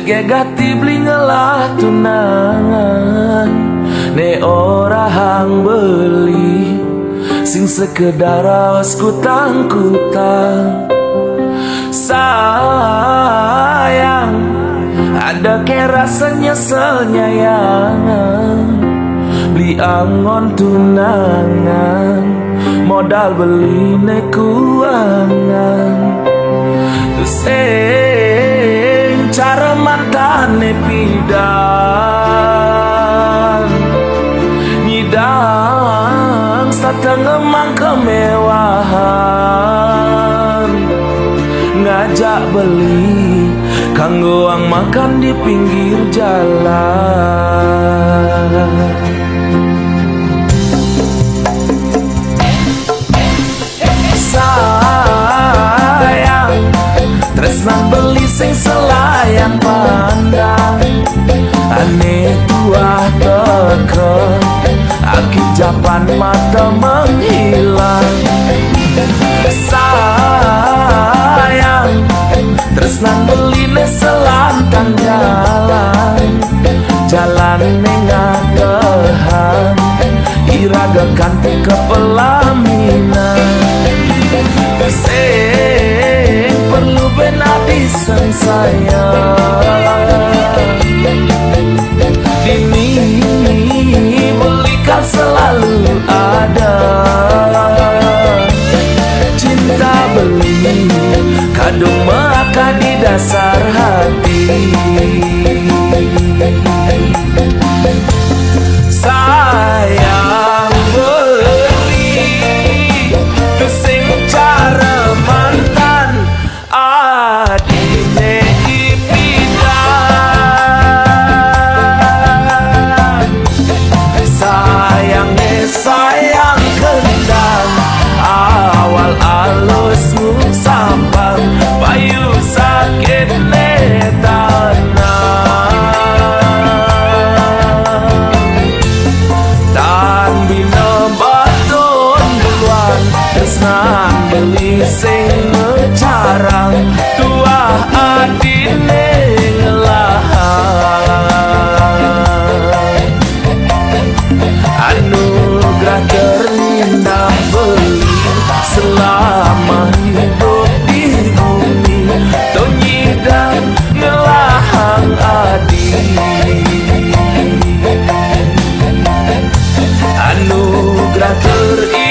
Gegati blingelah tunangan ne ora hang beli sing sekedar awas kutang-kutang. Sayang ada ke rasa nyeselnya yang beli angon tunangan modal beli ne kuangan. Terus cara mantane pidang nyidang sateng emang kemewahan ngajak beli kanggo ang makan di pinggir jalan. Sayang tresnan beli sing selayang pandang aneh tuah teken akib japan mata menghilang. Sayang tresnan beli ne selantang jalan nengadehan iraga kanti ke pelaminan. Sing perlu benar diseng sayang dini belikan selalu ada. Cinta beli kadung maka di dasar hati. Sayang beli kesing cara mantan adine ipidang. Sayang kendang awal alus sampang payu sakit tan bina batun duluan tresnan beli sing ngecarang tuah adine ngelahan. Anugerah terindah beli selama hidup di bumi tonyi dan ngelahang adi. Anugerah terindah